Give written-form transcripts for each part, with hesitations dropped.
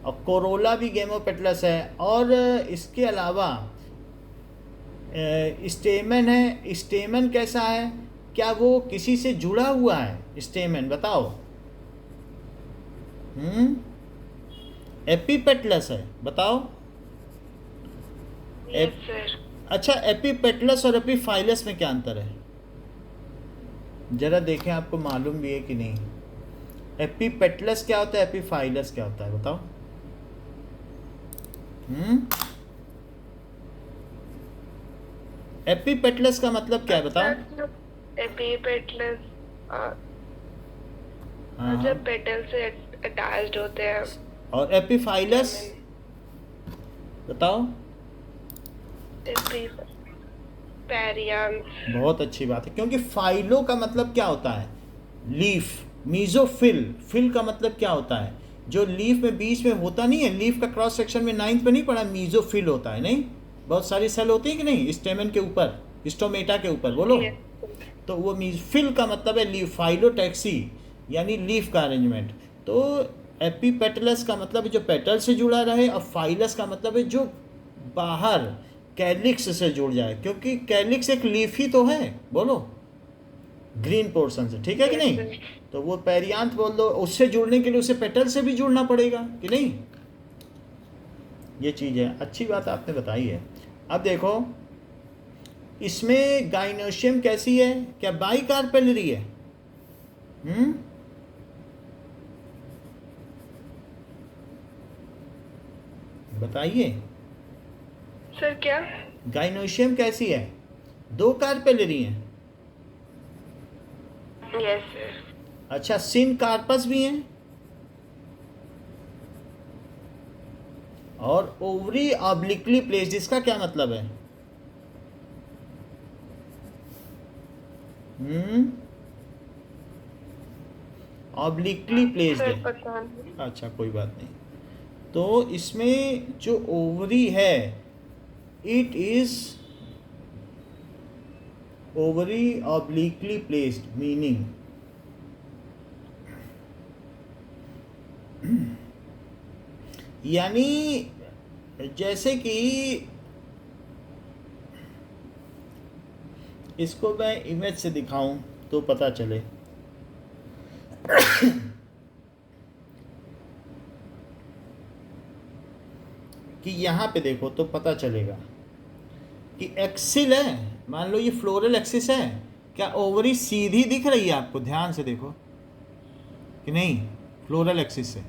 और कोरोला भी गेमोपेटलस है। और इसके अलावा स्टेमन है। स्टेमन कैसा है? क्या वो किसी से जुड़ा हुआ है स्टेमन? बताओ। एपिपेटलस है, बताओ। Yes app, sir. अच्छा, एपिपेटलस और एपीफाइलस में क्या अंतर है? जरा देखें, आपको मालूम भी है कि नहीं। एपिपेटलस क्या होता है, एपीफाइलस क्या होता है, बताओ। एपिपेटलस का मतलब क्या है, अच्छा, बताओ। जो एपीपेटलस हाँ हाँ। जब पेटल से अटैच्ड होते हैं। और एपीफाइलस, स्टेमिन। बताओ। एपी पेरियांस। बहुत अच्छी बात है, क्योंकि फाइलो का मतलब क्या होता है? लीफ। मीजोफिल, फिल का मतलब क्या होता है? जो लीफ में बीच में होता नहीं है, लीफ का क्रॉस सेक्शन में नाइन्थ पे नहीं पढ़ा, मीजोफिल होता है, नहीं? बहुत सारी सेल होती है कि नहीं स्टेमन के ऊपर, स्टोमेटा के ऊपर, बोलो। यस। तो वो फिल का मतलब है लीफ, फाइलोटैक्सी, यानी लीफ का अरेंजमेंट। तो एपीपेटलस का मतलब है जो पेटल से जुड़ा रहे, और फाइलस का मतलब है जो बाहर कैलिक्स से जुड़ जाए, क्योंकि कैलिक्स एक लीफ ही तो है, बोलो, ग्रीन पोर्शन से, ठीक है कि यस नहीं? सर। तो वो पेरियांथ बोल दो, उससे जुड़ने के लिए उसे पेटल से भी जुड़ना पड़ेगा कि नहीं? ये चीज़ है, अच्छी बात आपने बताई है। अब देखो, इसमें गाइनोशियम कैसी है? क्या बाई कार्पेलरी है? हम्म, बताइए। सर क्या? गाइनोशियम कैसी है? दो कार्पेलरी हैं। Yes sir. अच्छा, सिन कार्पस भी हैं। और ओवरी ऑब्लिकली प्लेस्ड, इसका क्या मतलब है? ऑब्लिकली प्लेस्ड सर है। पता नहीं। अच्छा, कोई बात नहीं। तो इसमें जो ओवरी है, it is ovary obliquely placed, meaning यानी जैसे कि इसको मैं इमेज से दिखाऊं तो पता चले। कि यहाँ पे देखो तो पता चलेगा कि एक्सिल है। मान लो ये फ्लोरल एक्सिस है। क्या ओवरी सीधी दिख रही है आपको? ध्यान से देखो कि नहीं, फ्लोरल एक्सिस से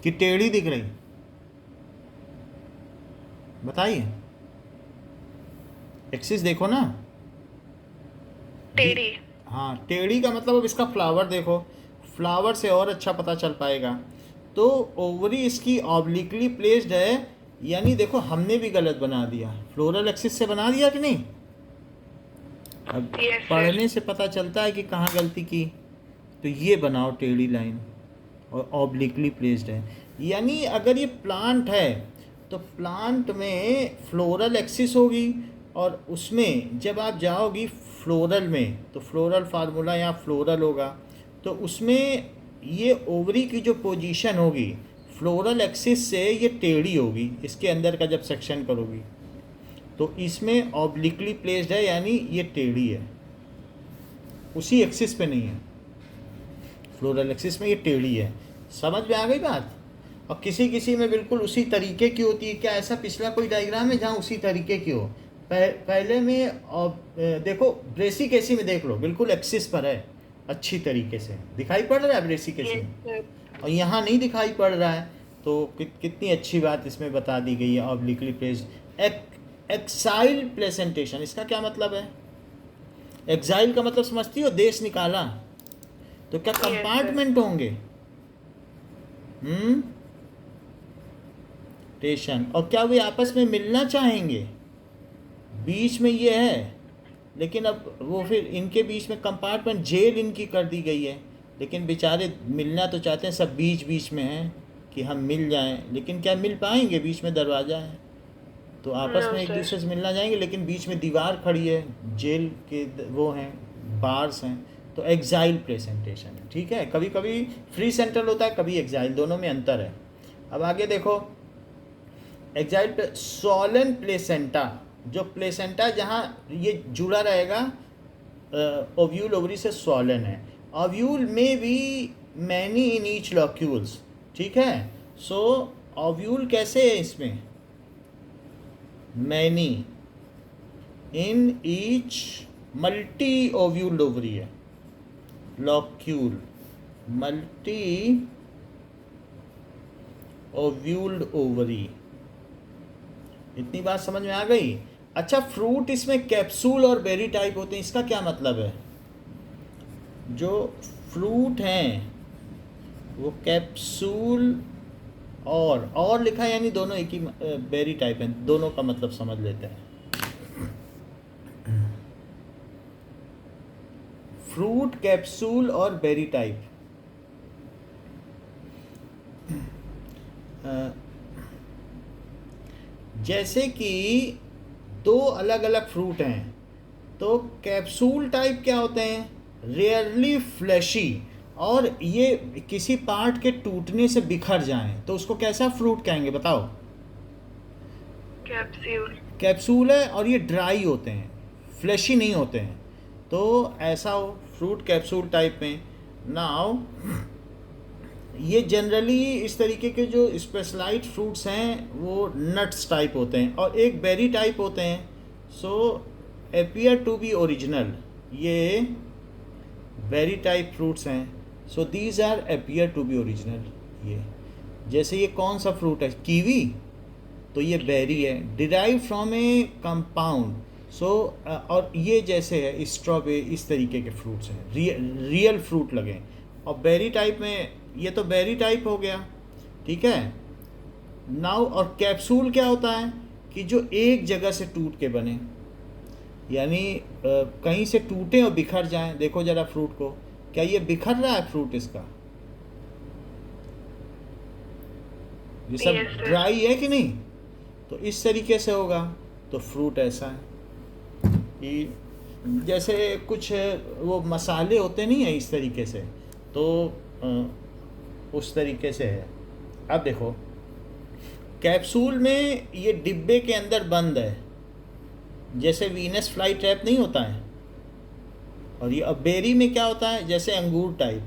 कि टेढ़ी दिख रही? बताइए। एक्सिस देखो ना। दी टेढ़ी। हाँ, टेढ़ी का मतलब अब इसका फ्लावर देखो, फ्लावर से और अच्छा पता चल पाएगा। तो ओवरी इसकी ऑब्लिकली प्लेस्ड है, यानी देखो हमने भी गलत बना दिया, फ्लोरल एक्सिस से बना दिया कि नहीं? अब यस सर। पढ़ने से पता चलता है कि कहाँ गलती की। तो ये बनाओ टेढ़ी लाइन, और ऑब्लिकली प्लेस्ड है। यानी अगर ये प्लांट है तो प्लांट में फ्लोरल एक्सिस होगी, और उसमें जब आप जाओगी फ्लोरल में तो फ्लोरल फार्मूला यहाँ फ्लोरल होगा। तो उसमें ये ओवरी की जो पोजीशन होगी फ्लोरल एक्सिस से ये टेढ़ी होगी, इसके अंदर का जब सेक्शन करोगी। तो इसमें ऑब्लिकली प्लेस्ड है, यानी ये टेढ़ी है, उसी एक्सिस पे नहीं है। फ्लोरल एक्सिस में ये टेढ़ी है। समझ में आ गई बात? और किसी किसी में बिल्कुल उसी तरीके की होती है। क्या ऐसा पिछला कोई डायग्राम है जहाँ उसी तरीके की हो? पहले में देखो, ब्रेसिकेसी में देख लो, बिल्कुल एक्सिस पर है, अच्छी तरीके से दिखाई पड़ रहा है ब्रेसिकेसी यस में। सर। और यहाँ नहीं दिखाई पड़ रहा है। तो कितनी अच्छी बात इसमें बता दी गई है, ऑब्लिकली प्लेस्ड। एक्साइल प्लेसेंटेशन, इसका क्या मतलब है? एक्साइल का मतलब समझती हो? देश निकाला। तो क्या यस सर। कंपार्टमेंट होंगे? हम्म, स्टेशन। और क्या वे आपस में मिलना चाहेंगे? बीच में ये है, लेकिन अब वो फिर इनके बीच में कंपार्टमेंट, जेल इनकी कर दी गई है। लेकिन बेचारे मिलना तो चाहते हैं, सब बीच बीच में हैं कि हम मिल जाएं, लेकिन क्या मिल पाएंगे? बीच में दरवाज़ा है तो आपस नो में एक सर। दूसरे से मिलना जाएंगे, लेकिन बीच में दीवार खड़ी है, जेल के वो हैं, बार्स हैं, तो एक्साइल प्लेसेंटेशन है, ठीक है। कभी कभी फ्री सेंट्रल होता है, कभी एक्साइल, दोनों में अंतर है। अब आगे देखो, एक्साइल सोलन प्लेसेंटा, जो प्लेसेंटा जहाँ ये जुड़ा रहेगा ओव्यूल ओवरी से सोलन है। ओव्यूल में भी मैनी इन ईच लॉक्यूल्स, ठीक है। सो ओव्यूल कैसे है इसमें, many in each, multi ovule ovary है, लॉक्यूल मल्टी ओव्यूल्ड ओवरी। इतनी बात समझ में आ गई। अच्छा, फ्रूट इसमें कैप्सूल और बेरी टाइप होते हैं, इसका क्या मतलब है? जो फ्रूट हैं वो कैप्सूल और लिखा है, यानी दोनों एक ही बेरी टाइप हैं, दोनों का मतलब समझ लेते हैं। फ्रूट कैप्सूल और बेरी टाइप। जैसे कि दो अलग अलग फ्रूट हैं, तो कैप्सूल टाइप क्या होते हैं, रेयरली फ्लैशी, और ये किसी पार्ट के टूटने से बिखर जाएं, तो उसको कैसा फ्रूट कहेंगे बताओ? कैप्सूल। कैप्सूल है, और ये ड्राई होते हैं, फ्लैशी नहीं होते हैं, तो ऐसा हो फ्रूट कैप्सूल टाइप में। नाउ ये जनरली इस तरीके के जो स्पेशलाइज्ड फ्रूट्स हैं वो नट्स टाइप होते हैं, और एक बेरी टाइप होते हैं। So appear to be original, ये बेरी टाइप फ्रूट्स हैं। So these are appear to be original. ये जैसे ये कौन सा फ्रूट है, कीवी, तो ये बेरी है, डिराइव फ्रॉम ए कंपाउंड। सो और ये जैसे है स्ट्रॉबेरी, इस तरीके के फ्रूट्स हैं, रियल फ्रूट लगे। और बेरी टाइप में ये तो बेरी टाइप हो गया, ठीक है। नाउ और कैप्सूल क्या होता है कि जो एक जगह से टूट के बने, यानी कहीं से टूटे और बिखर जाएं। देखो जरा फ्रूट को, क्या ये बिखर रहा है फ्रूट इसका? ये सब Yes, sir. ड्राई है कि नहीं? तो इस तरीके से होगा। तो फ्रूट ऐसा है कि जैसे कुछ वो मसाले होते नहीं है इस तरीके से, तो उस तरीके से है। अब देखो, कैप्सूल में ये डिब्बे के अंदर बंद है, जैसे वीनस फ्लाई ट्रैप नहीं होता है, और ये अब बेरी में क्या होता है, जैसे अंगूर टाइप।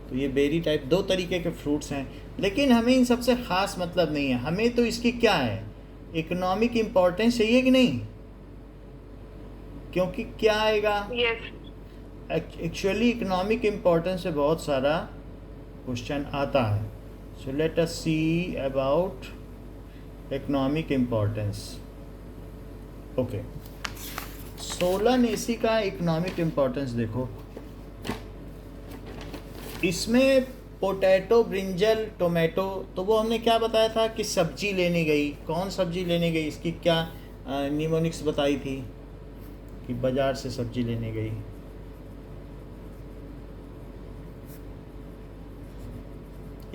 तो ये बेरी टाइप दो तरीके के फ्रूट्स हैं, लेकिन हमें इन सबसे ख़ास मतलब नहीं है। हमें तो इसकी क्या है, इकोनॉमिक इम्पोर्टेंस चाहिए कि नहीं? क्योंकि क्या आएगा, Yes. एक्चुअली इकोनॉमिक इम्पोर्टेंस से बहुत सारा क्वेश्चन आता है। So let us see about economic importance. Okay, Solan AC का इकोनॉमिक इम्पोर्टेंस देखो, इसमें पोटैटो, ब्रिंजल, टोमेटो, तो वो हमने क्या बताया था कि सब्जी लेने गई, कौन सब्जी लेने गई, इसकी क्या निमोनिक्स बताई थी कि बाजार से सब्जी लेने गई।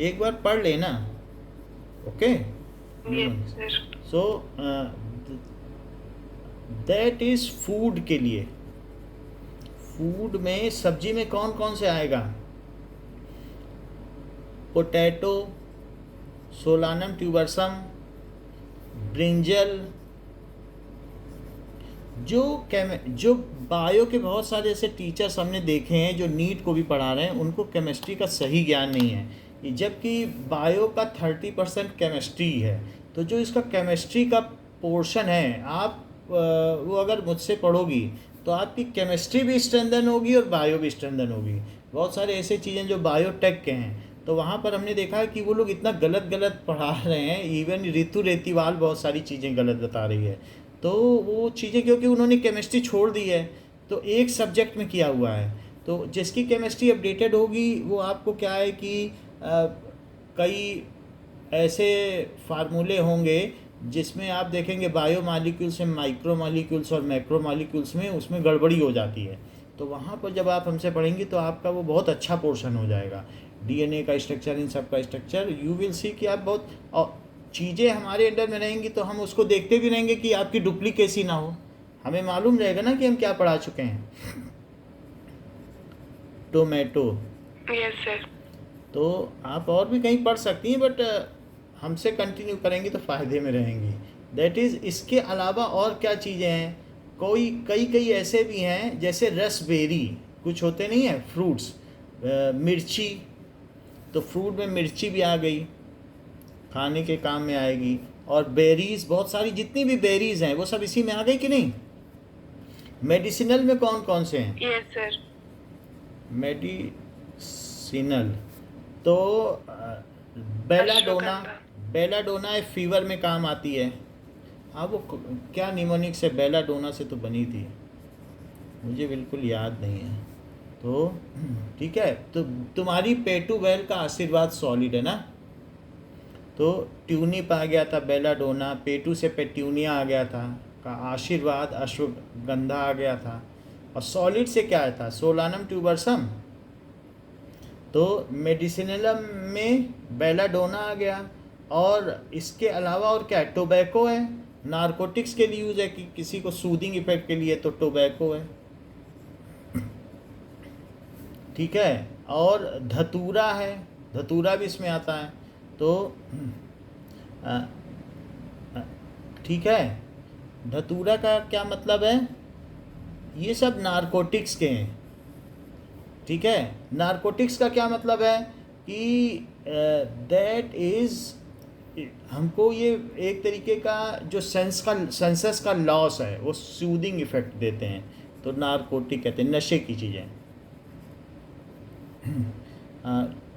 एक बार पढ़ लेना, okay. Yes, sir. So that is food के लिए। फूड में सब्जी में कौन कौन से आएगा, पोटैटो, सोलानम ट्यूबरसम, ब्रिंजल। जो बायो के बहुत सारे ऐसे टीचर्स हमने देखे हैं जो नीट को भी पढ़ा रहे हैं, उनको केमिस्ट्री का सही ज्ञान नहीं है, जबकि बायो का 30% केमिस्ट्री है। तो जो इसका केमिस्ट्री का पोर्शन है, आप वो अगर मुझसे पढ़ोगी तो आपकी केमिस्ट्री भी स्ट्रेंथन होगी और बायो भी स्ट्रेंथन होगी। बहुत सारे ऐसे चीज़ें जो बायोटेक के हैं, तो वहाँ पर हमने देखा है कि वो लोग इतना गलत गलत पढ़ा रहे हैं। इवन ऋतु रेतीवाल बहुत सारी चीज़ें गलत बता रही है। तो वो चीज़ें क्योंकि उन्होंने केमिस्ट्री छोड़ दी है, तो एक सब्जेक्ट में किया हुआ है, तो जिसकी केमिस्ट्री अपडेटेड होगी वो आपको क्या है कि कई ऐसे फार्मूले होंगे जिसमें आप देखेंगे बायो मॉलिक्यूल्स में माइक्रो मॉलिक्यूल्स और मैक्रो मॉलिक्यूल्स में उसमें गड़बड़ी हो जाती है। तो वहाँ पर जब आप हमसे पढ़ेंगी तो आपका वो बहुत अच्छा पोर्शन हो जाएगा। डीएनए का स्ट्रक्चर, इन सब का स्ट्रक्चर, यू विल सी कि आप बहुत, और चीज़ें हमारे अंडर में रहेंगी तो हम उसको देखते भी रहेंगे कि आपकी डुप्लीकेसी ना हो। हमें मालूम रहेगा ना कि हम क्या पढ़ा चुके हैं। टोमेटो। Yes, sir. तो आप और भी कहीं पढ़ सकती हैं, बट हमसे कंटिन्यू करेंगी तो फ़ायदे में रहेंगी। दैट इज़, इसके अलावा और क्या चीज़ें हैं, कोई कई कई ऐसे भी हैं जैसे रसबेरी, कुछ होते नहीं हैं फ्रूट्स, मिर्ची, तो फ्रूट में मिर्ची भी आ गई, खाने के काम में आएगी। और बेरीज, बहुत सारी जितनी भी बेरीज हैं वो सब इसी में आ गई कि नहीं। मेडिसिनल में कौन कौन से हैं? Yes, sir. मेडिसिनल तो बेलाडोना, अश्वगंधा। बेलाडोना फीवर में काम आती है। हाँ, वो क्या निमोनिक से बेलाडोना से तो बनी थी, मुझे बिल्कुल याद नहीं है। तो ठीक है, तो तुम्हारी पेटू वेल का आशीर्वाद सॉलिड है ना, तो ट्यूनिप आ गया था, बेलाडोना, पेटू से पेट्यूनिया आ गया था, का आशीर्वाद अश्वगंधा आ गया था, और सॉलिड से क्या आया था, सोलानम ट्यूबरसम। तो मेडिसिनलम में बेलाडोना आ गया, और इसके अलावा और क्या है, टोबैको है, नारकोटिक्स के लिए यूज़ है, कि किसी को सूदिंग इफेक्ट के लिए तो टोबैको है, ठीक है। और धतूरा है, धतूरा भी इसमें आता है, तो अ, अ, ठीक है। धतूरा का क्या मतलब है, ये सब नारकोटिक्स के हैं, ठीक है। नारकोटिक्स का क्या मतलब है कि दैट इज़, हमको ये एक तरीके का जो सेंसस का लॉस है वो सूदिंग इफेक्ट देते हैं, तो नारकोटिक कहते हैं, नशे की चीज़ें।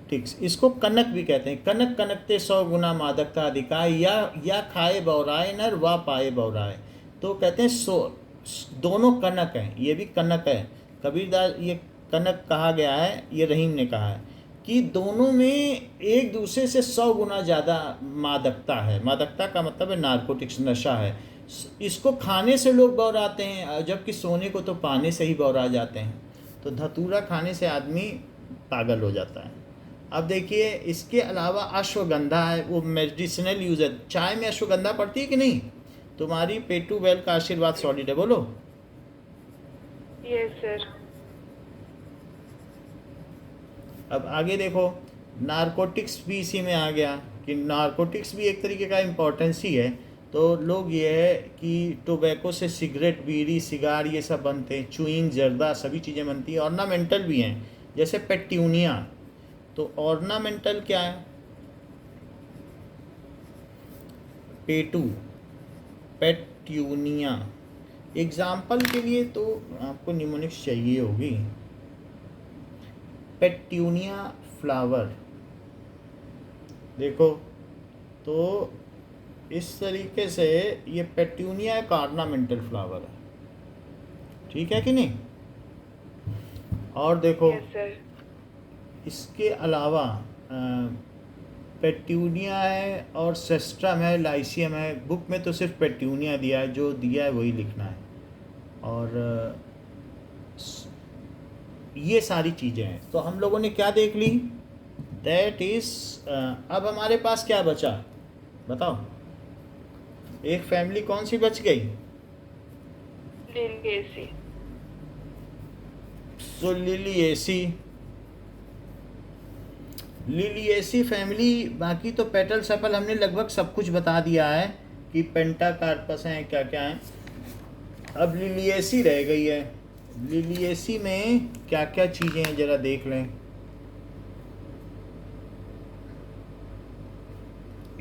ठीक, इसको कनक भी कहते हैं, कनक कनकते 100 गुना मादकता अधिकाय, या खाए बौराए नर व पाए बौराए। तो कहते हैं दोनों कनक हैं, ये भी कनक है, कबीरदास ये कनक कहा गया है, ये रहीम ने कहा है कि दोनों में एक दूसरे से 100 गुना ज़्यादा मादकता है। मादकता का मतलब है नारकोटिक्स, नशा है। इसको खाने से लोग बौराते हैं, जबकि सोने को तो पाने से ही बौरा जाते हैं। तो धतूरा खाने से आदमी पागल हो जाता है। अब देखिए, इसके अलावा अश्वगंधा है, वो मेडिसिनल यूज है। चाय में अश्वगंधा पड़ती है कि नहीं? तुम्हारी पेटू वेल का आशीर्वाद सॉलिड है, बोलो। Yes, sir. अब आगे देखो, नारकोटिक्स भी इसी में आ गया, कि नारकोटिक्स भी एक तरीके का इम्पोर्टेंस ही है। तो लोग ये है कि टोबैको से सिगरेट, बीड़ी, सिगार ये सब बनते हैं, चुइंग, जर्दा, सभी चीज़ें बनती हैं। ऑर्नामेंटल भी हैं, जैसे पेट्यूनिया। तो ऑर्नामेंटल क्या है? पेटू, पेट्यूनिया। एग्जाम्पल के लिए तो आपको निमोनिक्स चाहिए होगी। पेट्यूनिया फ्लावर, देखो तो इस तरीके से ये पेट्यूनिया एक ऑर्नामेंटल फ्लावर है, ठीक है कि नहीं? और देखो, Yes, sir. इसके अलावा पेट्यूनिया है और सेस्ट्रम है, लाइसियम है। बुक में तो सिर्फ पेट्यूनिया दिया है, जो दिया है वही लिखना है। और ये सारी चीज़ें हैं। तो हम लोगों ने क्या देख ली? दैट इज़, अब हमारे पास क्या बचा बताओ? एक फैमिली कौन सी बच गई? Liliaceae. सो लिलिएसी फैमिली। बाकी तो पेटल सेपल हमने लगभग सब कुछ बता दिया है कि पेंटाकार्पस हैं, क्या क्या हैं। अब लिलिएसी रह गई है। लिलिएसी में क्या क्या चीज़ें हैं ज़रा देख लें।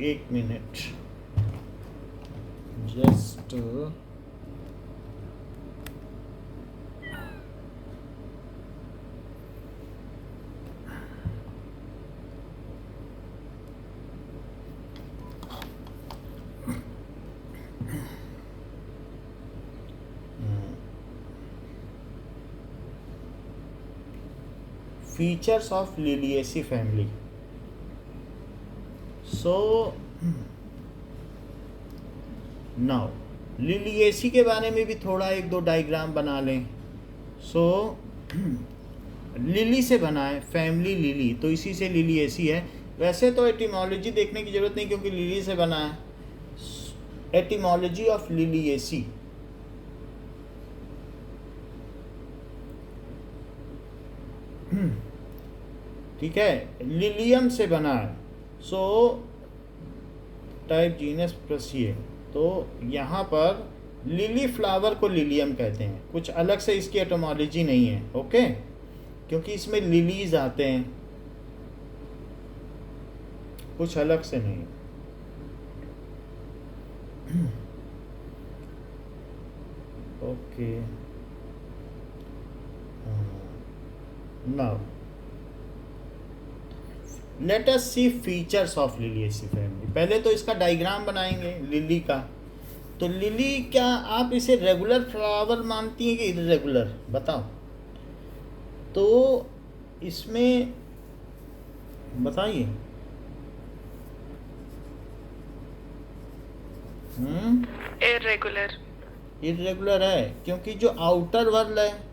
एक minute, just features of Liliaceae family. So now Liliaceae के बारे में भी थोड़ा एक दो डायग्राम बना लें। सो लिली से बना है, फैमिली लिली, तो इसी से लिलिएसी है। वैसे तो एटिमोलॉजी देखने की ज़रूरत नहीं, क्योंकि लिली से बना है। एटिमोलॉजी ऑफ लिलिएसी, ठीक है, लिलियम से बना है। सो टाइप जीनस प्रसिए, तो यहाँ पर लिली फ्लावर को लिलियम कहते हैं, कुछ अलग से इसकी एटोमोलॉजी नहीं है। ओके, क्योंकि इसमें लिलीज आते हैं, कुछ अलग से नहीं। Okay, now let us see features of Liliaceae family. पहले तो इसका डायग्राम बनाएंगे लिली का। तो लिली, क्या आप इसे रेगुलर फ्लावर मानती हैं कि इरेगुलर, बताओ। तो इसमें बताइए। इरेगुलर। इरेगुलर है क्योंकि जो आउटर वर्ल है,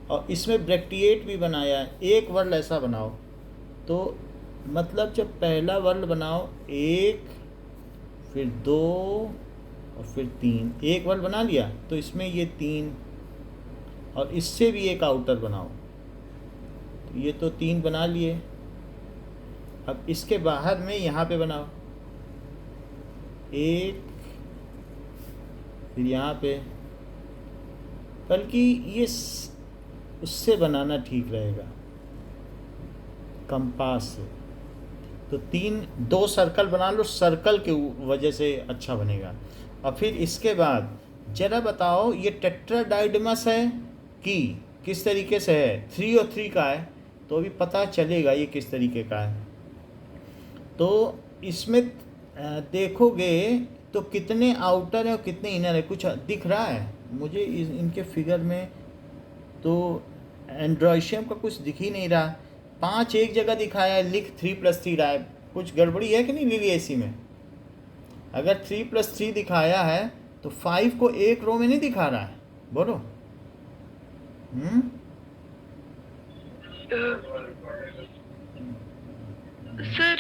और इसमें ब्रैक्टिएट भी बनाया है। एक वर्ल ऐसा बनाओ, तो मतलब जब पहला वर्ल बनाओ, एक, फिर दो, और फिर तीन, एक वर्ल बना लिया, तो इसमें ये तीन, और इससे भी एक आउटर बनाओ, तो ये तो तीन बना लिए। अब इसके बाहर में यहाँ पे बनाओ, एक, फिर यहाँ पे, बल्कि ये उससे बनाना ठीक रहेगा, कंपास से। तो दो सर्कल बना लो, सर्कल के वजह से अच्छा बनेगा। और फिर इसके बाद जरा बताओ, ये टेट्राडाइडमस है कि किस तरीके से है। 3 और 3 का है, तो अभी पता चलेगा ये किस तरीके का है। तो इसमें देखोगे तो कितने आउटर है और कितने इनर है, कुछ दिख रहा है मुझे इनके फिगर में। तो एंड्रॉयशियम का कुछ दिख ही नहीं रहा। 5 एक जगह दिखाया है, लिख 3+3 रहा है, कुछ गड़बड़ी है कि नहीं लिलिएसी में। अगर 3+3 दिखाया है तो 5 को एक रो में नहीं दिखा रहा है, बोलो। सर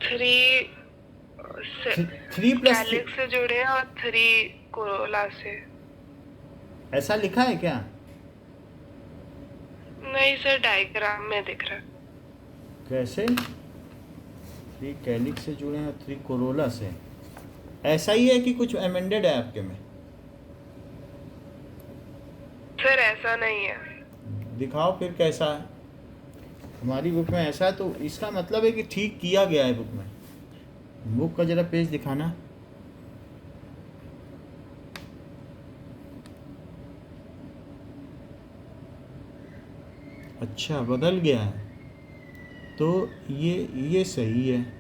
3+3 कैलिक्स से जुड़े हैं और 3 कोरोला से। ऐसा लिखा है क्या? नहीं सर, डायग्राम में दिख रहा है। कैसे? 3 कैलिक्स से जुड़े हैं और 3 कोरोला से। ऐसा ही है कि कुछ अमेंडेड है आपके में? सर ऐसा नहीं है। दिखाओ फिर कैसा है। हमारी बुक में ऐसा है, तो इसका मतलब है कि ठीक किया गया है बुक में। बुक का जरा पेज दिखाना। अच्छा, बदल गया है, तो ये सही है,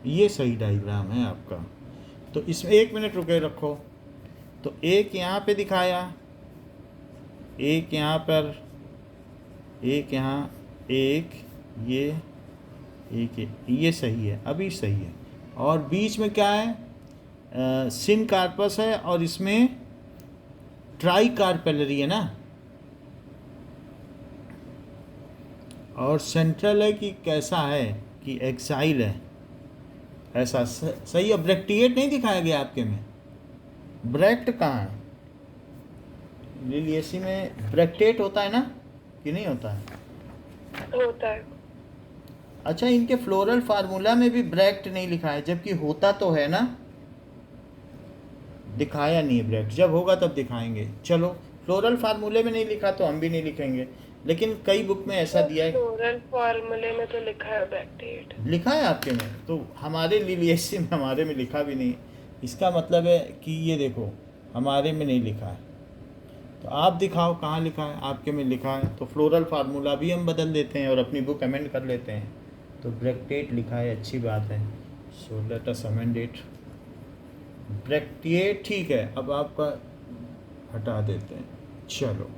ये सही डायग्राम है आपका। तो इसमें 1 मिनट रुके रखो। तो एक यहाँ पे दिखाया, एक यहाँ पर, एक यहाँ, एक ये, एक ये सही है, अभी सही है। और बीच में क्या है? सिन कार्पस है, और इसमें ट्राई कार्पेलरी है ना। और सेंट्रल है कि कैसा है कि एक्साइल है, ऐसा सही है। ब्रैक्टिएट नहीं दिखाया गया आपके में। ब्रैक्ट कहाँ है? लिलिएसी में ब्रैक्टेट होता है ना कि नहीं होता है? होता है। अच्छा, इनके फ्लोरल फार्मूला में भी ब्रैक्ट नहीं लिखा है, जबकि होता तो है ना। दिखाया नहीं है ब्रैक्ट, जब होगा तब दिखाएंगे। चलो, फ्लोरल फार्मूले में नहीं लिखा तो हम भी नहीं लिखेंगे, लेकिन कई बुक में ऐसा दिया है। फ्लोरल फॉर्मूले में तो लिखा है ब्रैक्टेट। लिखा है आपके में? तो हमारे लिलिएसी में, हमारे में लिखा भी नहीं। इसका मतलब है कि ये देखो, हमारे में नहीं लिखा है। तो आप दिखाओ कहाँ लिखा है। आपके में लिखा है तो फ्लोरल फार्मूला भी हम बदल देते हैं और अपनी बुक अमेंड कर लेते हैं। तो ब्रैक्टेट लिखा है, अच्छी बात है। So let us amend it. Bracteate ठीक है, अब आपका हटा देते हैं। चलो,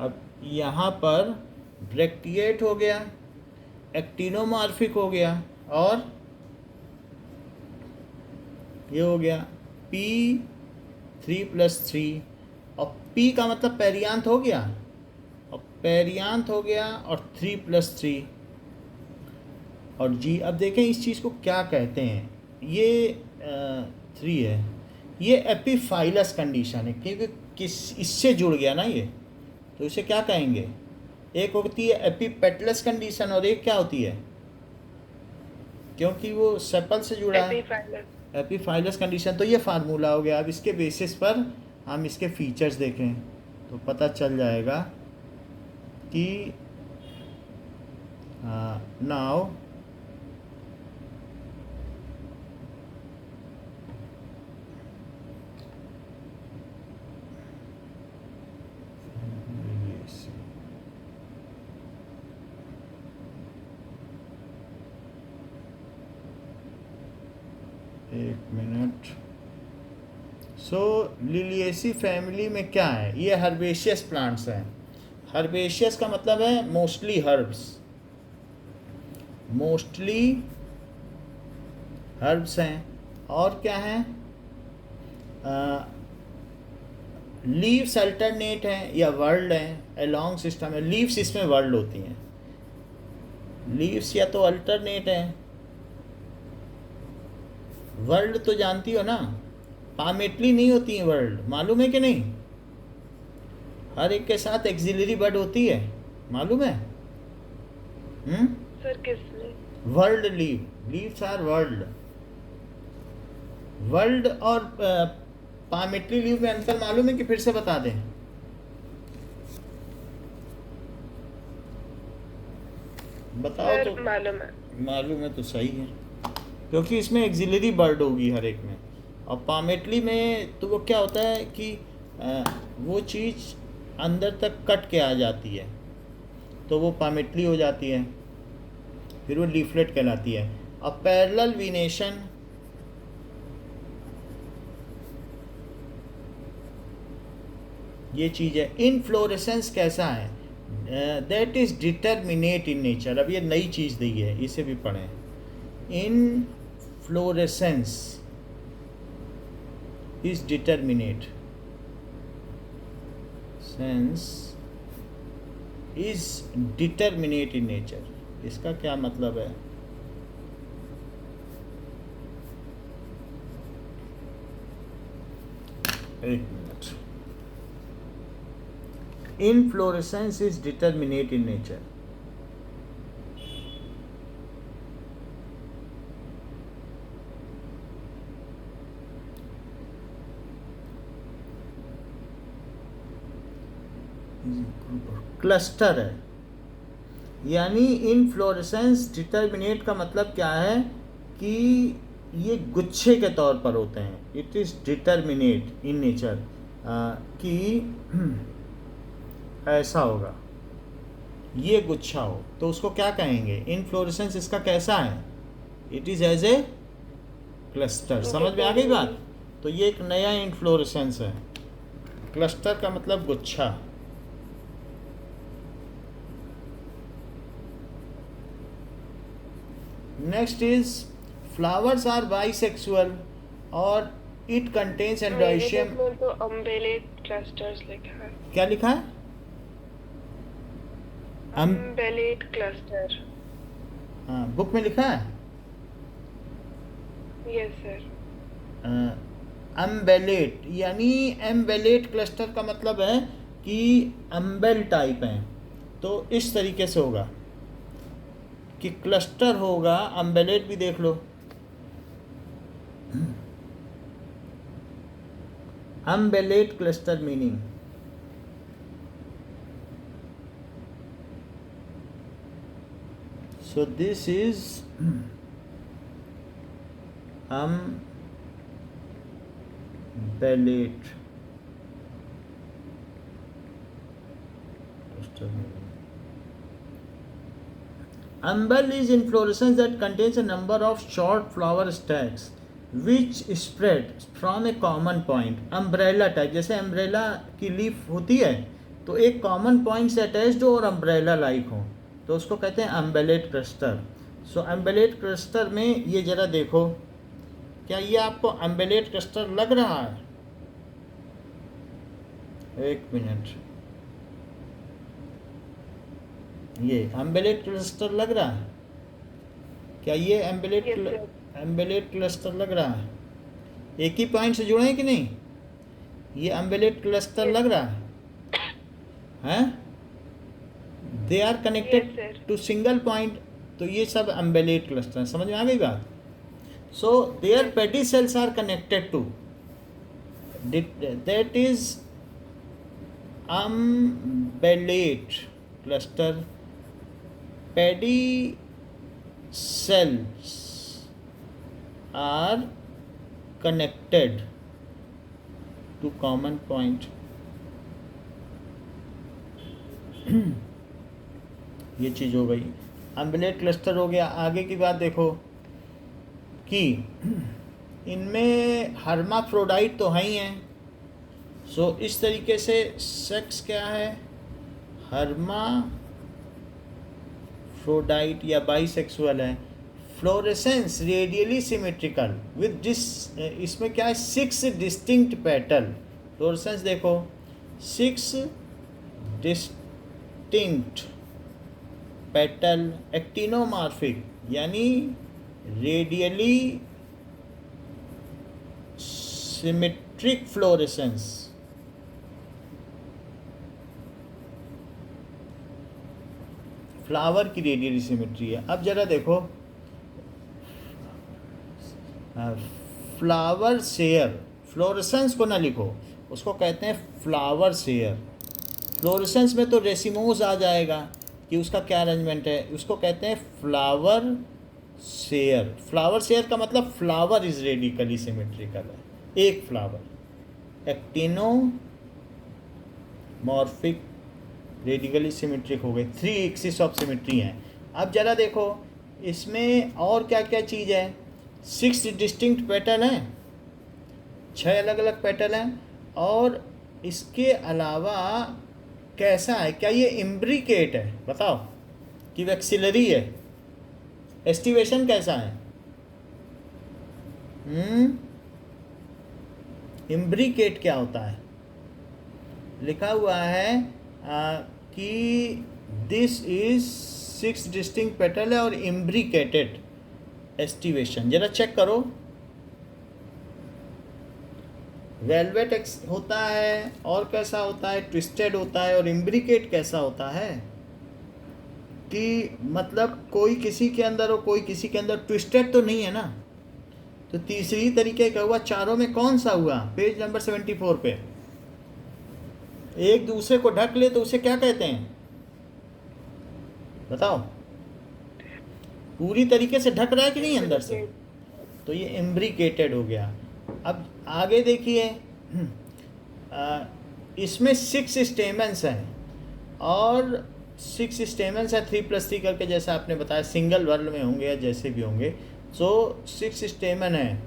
अब यहाँ पर ब्रैक्टिएट हो गया, एक्टिनोमॉर्फिक हो गया, और ये हो गया P3+3। और P का मतलब पेरियांथ हो गया, और पेरियांथ हो गया, और 3+3 और G। अब देखें इस चीज़ को क्या कहते हैं। ये 3 है, ये एपिफाइलस कंडीशन है, क्योंकि इससे जुड़ गया ना ये, तो इसे क्या कहेंगे? एक होती है एपिपेटलस कंडीशन और एक क्या होती है, क्योंकि वो सेपल से जुड़ा है, एपीफाइलस। Epiphyllous condition. तो ये फार्मूला हो गया। अब इसके बेसिस पर हम इसके फीचर्स देखें तो पता चल जाएगा कि नाउ एक मिनट। सो लिलिएसी फैमिली में क्या है, ये हर्बेशियस प्लांट्स हैं। हर्बेशियस का मतलब है मोस्टली हर्ब्स, मोस्टली हर्ब्स हैं। और क्या है, लीव्स अल्टरनेट हैं या वर्ल्ड हैं, अलॉन्ग सिस्टम है। लीव्स इसमें वर्ल्ड होती हैं, लीव्स या तो अल्टरनेट हैं। वर्ल्ड तो जानती हो ना, पामेटली नहीं होती है वर्ल्ड, मालूम है कि नहीं? हर एक के साथ एक्सिलरी वर्ड होती है, मालूम है? सर किसने? Whorled leave, leaves are whorled. Whorled और पामेटली लीव में अंतर मालूम है कि फिर से बता दें? बताओ सर तो। मालूम है। मालूम है तो सही है, क्योंकि इसमें एक्सिलरी वर्ड होगी हर एक में। और पामेटली में तो वो क्या होता है कि वो चीज़ अंदर तक कट के आ जाती है, तो वो पामेटली हो जाती है, फिर वो लीफलेट कहलाती है। अब पैरेलल वीनेशन, ये चीज़ है। इनफ्लोरेसेंस कैसा है, that is determinate in nature. अब ये नई चीज़ दी है, इसे भी पढ़ें। Inflorescence is determinate, sense is determinate in nature. इसका क्या मतलब है? एक minute. Inflorescence is determinate in nature. Cluster है, यानी इनफ्लोरेसेंस डिटर्मिनेट का मतलब क्या है कि ये गुच्छे के तौर पर होते हैं। It is determinate in nature, कि ऐसा होगा, ये गुच्छा हो तो उसको क्या कहेंगे? इनफ्लोरेसेंस इसका कैसा है? It is as a cluster. समझ में आ गई बात? तो ये एक नया इनफ्लोरेसेंस है। क्लस्टर का मतलब गुच्छा। Next is flowers are bisexual और इट कंटेन्स एंड्रोइशियम। मेरे तो अम्बेलेट क्लस्टर्स लिखा है। क्या लिखा है? अम्बेलेट क्लस्टर। हाँ, बुक में लिखा है। Yes sir. अम्बेलेट, यानी एम्बेलेट क्लस्टर का मतलब है कि अम्बेल टाइप हैं। तो इस तरीके से होगा कि क्लस्टर होगा, अम्बेलेट भी देख लो। Umbellate cluster meaning, so this is umbellate cluster meaning. Umbel is inflorescence that contains a number of short flower stacks which spread from a common point. Umbrella type, जैसे अम्ब्रेला की leaf होती है तो एक common point से attached हो और umbrella like हो, तो उसको कहते हैं अम्बेलेट क्लस्टर। सो अम्बेलेट क्लस्टर में ये ज़रा देखो, क्या ये आपको अम्बेलेट क्लस्टर लग रहा है? एक मिनट, ये अम्बेलेट क्लस्टर लग रहा है? क्या ये अम्बेलेट क्लस्टर लग रहा है? एक ही पॉइंट से जुड़े हैं कि नहीं? ये अम्बेलेट क्लस्टर लग रहा है? They are connected Yes, sir. To single point. तो ये सब अम्बेलेट क्लस्टर है, समझ में आ गई बात। So there pedicels are connected to, that is umbellate cluster. Paddy cells are connected to common point. ये चीज़ हो गई, अम्बलेट क्लस्टर हो गया। आगे की बात देखो कि इनमें हर्माफ्रोडाइट तो है ही हैं। सो इस तरीके से सेक्स क्या है, हर्माफ्रोडाइट या बाइसेक्सुअल है। Florescence radially symmetrical with this, इसमें क्या है 6 डिस्टिंक्ट पेटल। फ्लोरेसेंस देखो 6 डिस्टिंक्ट पेटल, एक्टिनोमॉर्फिक यानी रेडियली सिमेट्रिक फ्लोरेसेंस। फ्लावर की रेडियली सिमेट्री है। अब जरा देखो फ्लावर शेयर, फ्लोरेसेंस को ना लिखो, उसको कहते हैं फ्लावर शेयर। फ्लोरेसेंस में तो रेसिमोस आ जाएगा कि उसका क्या अरेंजमेंट है, उसको कहते हैं फ्लावर शेयर। फ्लावर शेयर का मतलब फ्लावर इज रेडिकली सिमेट्रिकल है, एक फ्लावर। एक्टिनोमॉर्फिक रेडिकली सिमेट्रिक हो गए, 3 एक्सिस ऑफ सिमेट्री हैं। अब जरा देखो इसमें और क्या क्या चीज़ है। 6 डिस्टिंक्ट पेटल हैं, 6 अलग अलग पेटल हैं। और इसके अलावा कैसा है, क्या ये इम्ब्रिकेट है बताओ कि वैक्सिलरी है, एस्टिवेशन कैसा है। इम्ब्रिकेट क्या होता है, लिखा हुआ है कि दिस इज 6 डिस्टिंक्ट पेटल है और इम्ब्रिकेटेड एस्टिवेशन। जरा चेक करो, वेलवेट होता है और कैसा होता है, ट्विस्टेड होता है। और इम्ब्रिकेट कैसा होता है कि मतलब कोई किसी के अंदर और कोई किसी के अंदर, ट्विस्टेड तो नहीं है ना। तो तीसरी तरीके का हुआ, चारों में कौन सा हुआ, पेज नंबर 74 पे। एक दूसरे को ढक ले तो उसे क्या कहते हैं बताओ, पूरी तरीके से ढक रहा है कि नहीं अंदर से, तो ये इम्ब्रिकेटेड हो गया। अब आगे देखिए, इसमें 6 स्टेमेंस हैं और 6 स्टेमेंस है 3+3 करके, जैसा आपने बताया सिंगल वर्ल में होंगे या जैसे भी होंगे। सो 6 स्टेमन है।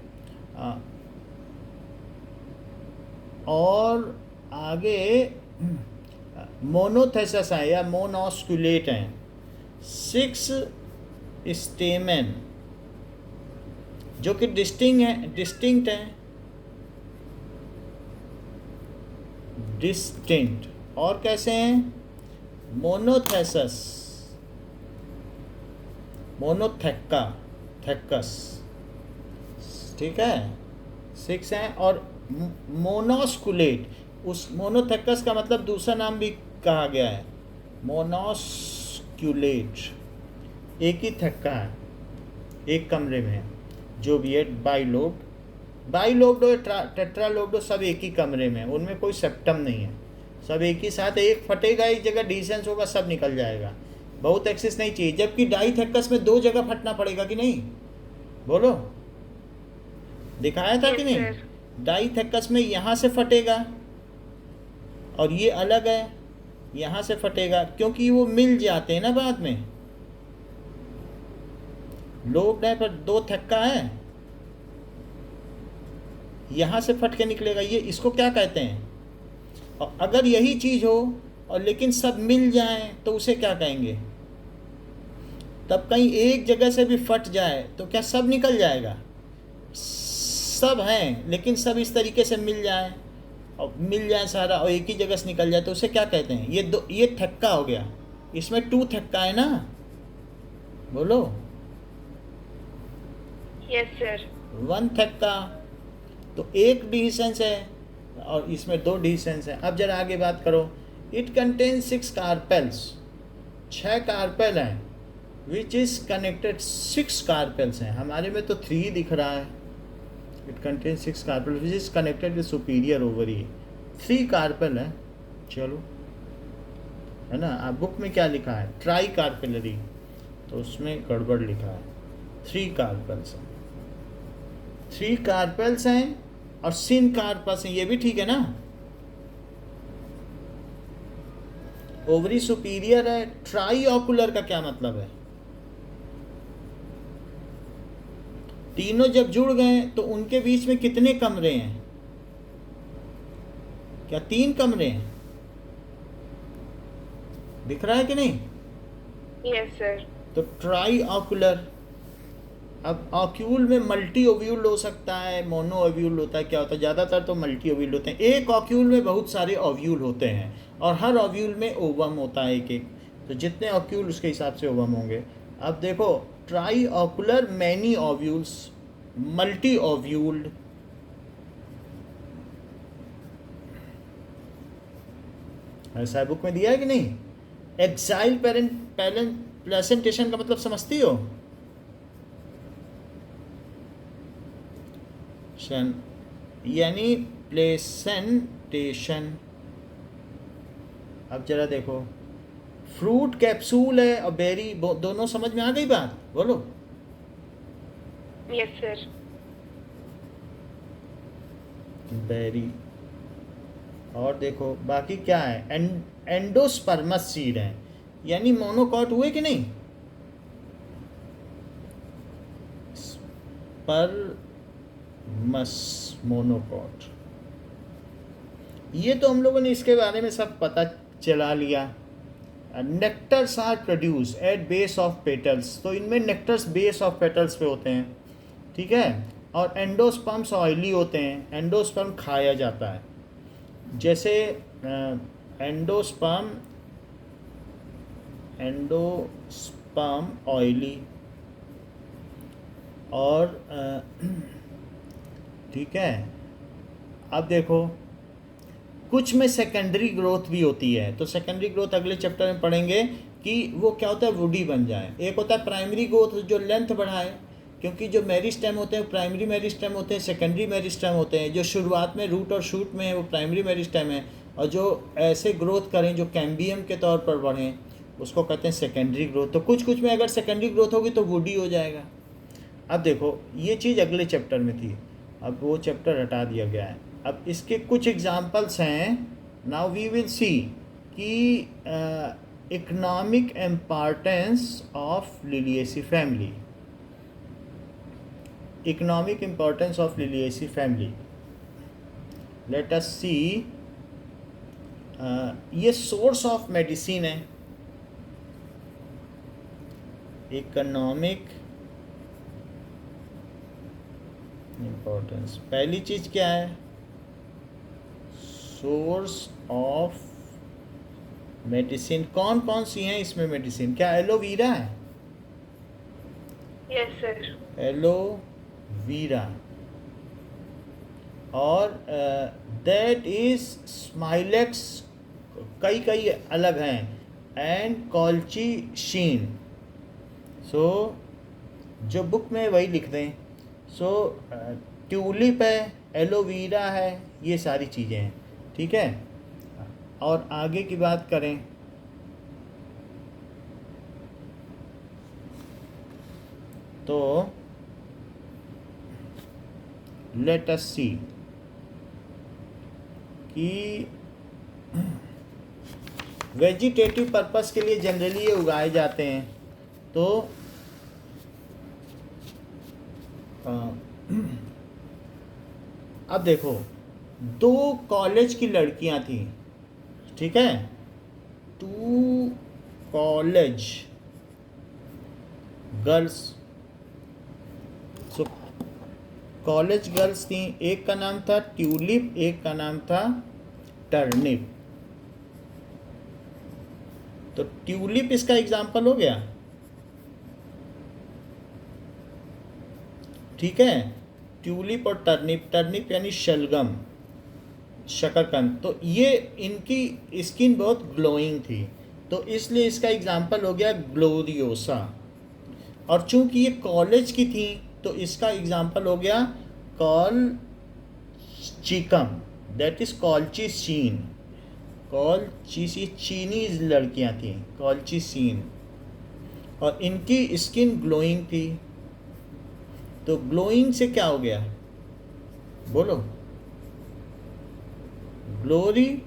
और आगे मोनोथेसिस है या मोनोस्कुलेट हैं, 6 स्टेमन जो कि डिस्टिंक्ट हैं, डिस्टिंक्ट। और कैसे हैं, मोनोथेसिस, मोनोथेक्का, थेक्कस, ठीक है 6 हैं। और मोनोस्कुलेट, उस मोनोथेक्कस का मतलब दूसरा नाम भी कहा गया है मोनोस्क्यूलेट, एक ही थक्का है, एक कमरे में, जो भी है बाइलोब्ड और टेट्रालोब्ड सब एक ही कमरे में, उनमें कोई सेप्टम नहीं है, सब एक ही साथ। एक फटेगा एक जगह, डिसेंस होगा, सब निकल जाएगा, बहुत एक्सेस नहीं चाहिए। जबकि डाइथेक्कस में 2 जगह फटना पड़ेगा कि नहीं, बोलो दिखाया था कि नहीं। डाइथेक्कस में यहाँ से फटेगा और ये अलग है, यहाँ से फटेगा, क्योंकि वो मिल जाते हैं ना बाद में। लोब्ड है पर 2 थक्का है, यहाँ से फट के निकलेगा, ये इसको क्या कहते हैं। और अगर यही चीज़ हो और लेकिन सब मिल जाए तो उसे क्या कहेंगे। तब कहीं एक जगह से भी फट जाए तो क्या सब निकल जाएगा, सब हैं लेकिन सब इस तरीके से मिल जाए और मिल जाए सारा और एक ही जगह से निकल जाए तो उसे क्या कहते हैं। ये थक्का हो गया, इसमें 2 थक्का है ना, बोलो। Yes sir. 1 थक्का, तो एक डिसेंस है और इसमें 2 डिसेंस है। अब जरा आगे बात करो। इट कंटेन्स 6 कार्पेल्स, 6 कार्पेल हैं विच इज़ कनेक्टेड, 6 कार्पेल्स हैं, हमारे में तो 3 दिख रहा है। It contain 6 carpel which is connected with superior ovary, 3 carpel हैं। चलो, है ना। आप बुक में क्या लिखा है, ट्राई कार्पेलरी, तो उसमें गड़बड़ लिखा है, 3 कार्पेल्स हैं। 3 कार्पेल्स हैं और सिन कार्पस हैं, ये भी ठीक है ना। ओवरी सुपीरियर है। ट्राई ऑकुलर का क्या मतलब है, तीनों जब जुड़ गए तो उनके बीच में कितने कमरे हैं, क्या 3 कमरे हैं, दिख रहा है कि नहीं। Yes sir. तो ट्राई ऑकुलर। अब ऑक्यूल में मल्टी ओव्यूल हो सकता है, मोनो ओव्यूल होता है, क्या होता है, ज़्यादातर तो मल्टी ओव्यूल होते हैं। एक ऑक्यूल में बहुत सारे ओव्यूल होते हैं और हर ओव्यूल में ओवम होता है एक एक, तो जितने ऑक्यूल उसके हिसाब से ओवम होंगे। अब देखो, trilocular many ovules, multi ovuled, ऐसा बुक में दिया है कि नहीं। एक्साइल प्लेसेंटेशन का मतलब समझती हो, यानी प्लेसेंटेशन। अब जरा देखो, फ्रूट कैप्सूल है और बेरी, दोनों समझ में आ गई बात, बोलो। Yes sir. बेरी, और देखो बाकी क्या है, एंडोस्पर्मस सीड है, यानी मोनोकॉट हुए कि नहीं, स्पर्मस मोनोकॉट। ये तो हम लोगों ने इसके बारे में सब पता चला लिया। Nectars are produce at base of petals, तो इनमें नेक्टर्स बेस ऑफ पेटल्स पे होते हैं, ठीक है। और एंडोस्पर्म्स ऑयली होते हैं, एंडोस्पर्म खाया जाता है, जैसे एंडोस्पर्म ऑयली, और ठीक है। अब देखो, कुछ में सेकेंडरी ग्रोथ भी होती है, तो सेकेंडरी ग्रोथ अगले चैप्टर में पढ़ेंगे कि वो क्या होता है, वुडी बन जाए। एक होता है प्राइमरी ग्रोथ जो लेंथ बढ़ाए, क्योंकि जो मेरिस्टेम होते हैं प्राइमरी मेरिस्टेम होते हैं, सेकेंडरी मेरिस्टेम होते हैं। जो शुरुआत में रूट और शूट में है वो प्राइमरी मेरिस्टेम है, और जो ऐसे ग्रोथ करें जो कैम्बियम के तौर पर बढ़ें उसको कहते हैं सेकेंडरी ग्रोथ। तो कुछ कुछ में अगर सेकेंडरी ग्रोथ होगी तो वुडी हो जाएगा। अब देखो, ये चीज़ अगले चैप्टर में थी, अब वो चैप्टर हटा दिया गया है। अब इसके कुछ एग्जाम्पल्स हैं, नाउ वी विल सी कि economic importance of Liliaceae family, economic importance of Liliaceae family. Let us see, ये सोर्स ऑफ मेडिसिन है, इकोनॉमिक इम्पोर्टेंस। पहली चीज क्या है, सोर्स ऑफ मेडिसिन। कौन कौन सी हैं इसमें मेडिसिन, क्या एलोवीरा है, यस सर। एलोवीरा, और दैट इज स्माइलेक्स, कई कई अलग हैं, एंड कॉल्चीशीन। सो जो बुक में वही लिख दें। सो ट्यूलिप है, एलोवीरा है, ये सारी चीज़ें हैं, ठीक है। और आगे की बात करें तो लेट अस सी कि वेजिटेटिव पर्पस के लिए जनरली ये उगाए जाते हैं। तो अब देखो, 2 कॉलेज की लड़कियां थी, ठीक है, 2 college girls. So college girls थी, एक का नाम था ट्यूलिप, एक का नाम था टर्निप। तो ट्यूलिप इसका एग्जाम्पल हो गया, ठीक है। ट्यूलिप और टर्निप, टर्निप यानी शलगम, शकरकंद। तो ये इनकी स्किन बहुत ग्लोइंग थी, तो इसलिए इसका एग्जाम्पल हो गया ग्लोरियोसा। और चूंकि ये कॉलेज की थी तो इसका एग्जाम्पल हो गया कॉलचिकम, दैट इज कॉलचिसीन। कॉलचिसी चीनी लड़कियां थी, कॉलचिसीन, और इनकी स्किन ग्लोइंग थी। तो ग्लोइंग से क्या हो गया, बोलो? ग्लोरी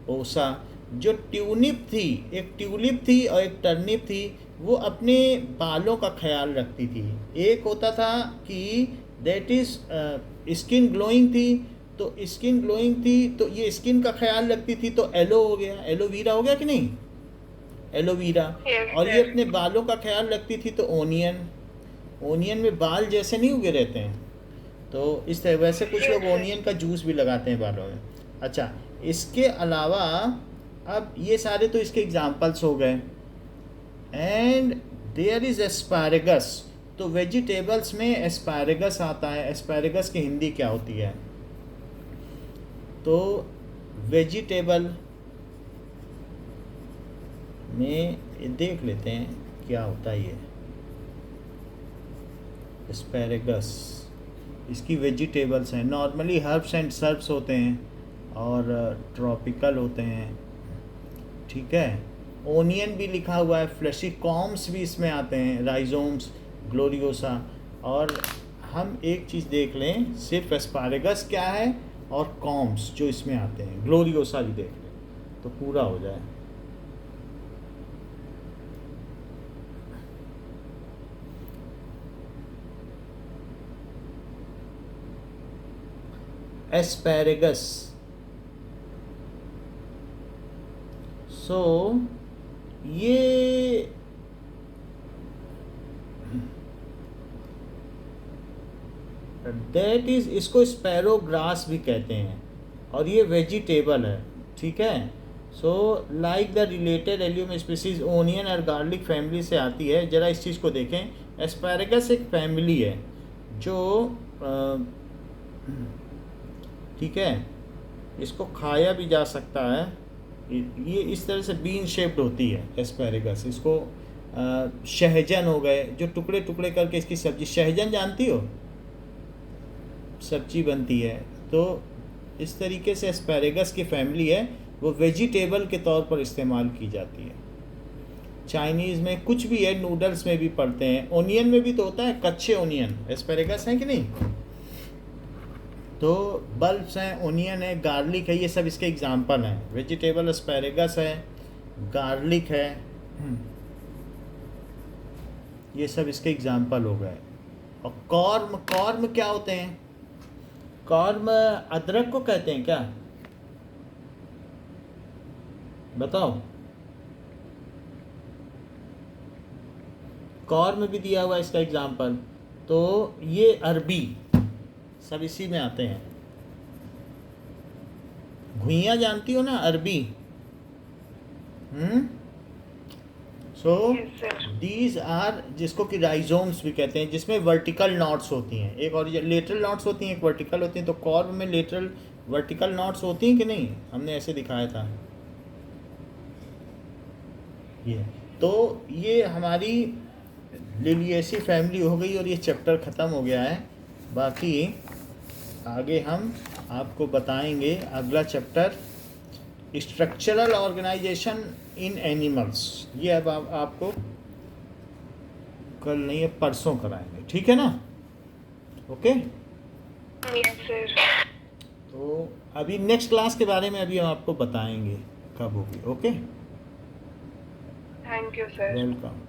ओसा। जो ट्यूलिप थी, एक ट्यूलिप थी और एक टर्निप थी, वो अपने बालों का ख्याल रखती थी। एक होता था कि दैट इज स्किन ग्लोइंग थी, तो स्किन ग्लोइंग थी तो ये स्किन का ख्याल रखती थी, तो एलो हो गया, एलोवीरा हो गया कि नहीं, एलोवीरा। Yes, और ये sir. अपने बालों का ख्याल रखती थी तो ओनियन। ओनियन में बाल जैसे नहीं उगे रहते हैं, तो इस तरह वैसे कुछ लोग ओनियन का जूस भी लगाते हैं बालों में। अच्छा, इसके अलावा अब ये सारे तो इसके एग्जाम्पल्स हो गए। And there is asparagus. तो वेजिटेबल्स में एस्पैरेगस आता है। एस्पैरेगस की हिंदी क्या होती है? तो वेजिटेबल में देख लेते हैं क्या होता है ये एस्पैरेगस। इसकी वेजिटेबल्स हैं, नॉर्मली हर्ब्स एंड सर्ब्स होते हैं और ट्रॉपिकल होते हैं, ठीक है। ओनियन भी लिखा हुआ है, फ्लेशी कॉम्स भी इसमें आते हैं, राइजोम्स, ग्लोरियोसा। और हम एक चीज़ देख लें, सिर्फ एस्पैरेगस क्या है और कॉम्स जो इसमें आते हैं, ग्लोरियोसा भी देख लें तो पूरा हो जाए। एस्पैरेगस, सो ये दैट इज, इसको स्पैरो ग्रास भी कहते हैं और ये वेजिटेबल है, ठीक है। So like the related allium species onion और गार्लिक फैमिली से आती है। जरा इस चीज़ को देखें, एस्पैरेगस एक फैमिली है जो ठीक है, इसको खाया भी जा सकता है। ये इस तरह से बीन शेप्ड होती है एस्पैरेगस। इसको शहजन हो गए, जो टुकड़े टुकड़े करके इसकी सब्जी, शहजन जानती हो, सब्जी बनती है। तो इस तरीके से एस्पैरेगस की फैमिली है, वो वेजिटेबल के तौर पर इस्तेमाल की जाती है। चाइनीज़ में कुछ भी है, नूडल्स में भी पड़ते हैं, ओनियन में भी तो होता है, कच्चे ओनियन एस्पैरेगस हैं कि नहीं। तो बल्ब्स हैं, ओनियन है, गार्लिक है, ये सब इसके एग्जाम्पल हैं। वेजिटेबल एस्पैरेगस है, गार्लिक है, ये सब इसके एग्जाम्पल हो गए। और कॉर्म, कॉर्म क्या होते हैं? कॉर्म अदरक को कहते हैं क्या, बताओ? कॉर्म भी दिया हुआ है इसका एग्जाम्पल। तो ये अरबी सब इसी में आते हैं। घुइयाँ जानती हो ना, अरबी। सो Yes, sir. दीज आर, जिसको कि राइजोम्स भी कहते हैं, जिसमें वर्टिकल नॉट्स होती हैं। एक और लेटरल नॉट्स होती हैं, एक वर्टिकल होती हैं। तो कॉर्म में लेटरल वर्टिकल नॉट्स होती हैं कि नहीं, हमने ऐसे दिखाया था ये। तो ये हमारी लिलिएसी फैमिली हो गई और ये चैप्टर ख़त्म हो गया है। बाकी आगे हम आपको बताएंगे अगला चैप्टर, स्ट्रक्चरल ऑर्गेनाइजेशन इन एनिमल्स। ये अब आपको कल नहीं है परसों कराएंगे, ठीक है ना? ओके। Yes, sir. तो अभी नेक्स्ट क्लास के बारे में अभी हम आपको बताएंगे कब होगी। Okay, Thank you, sir. Welcome.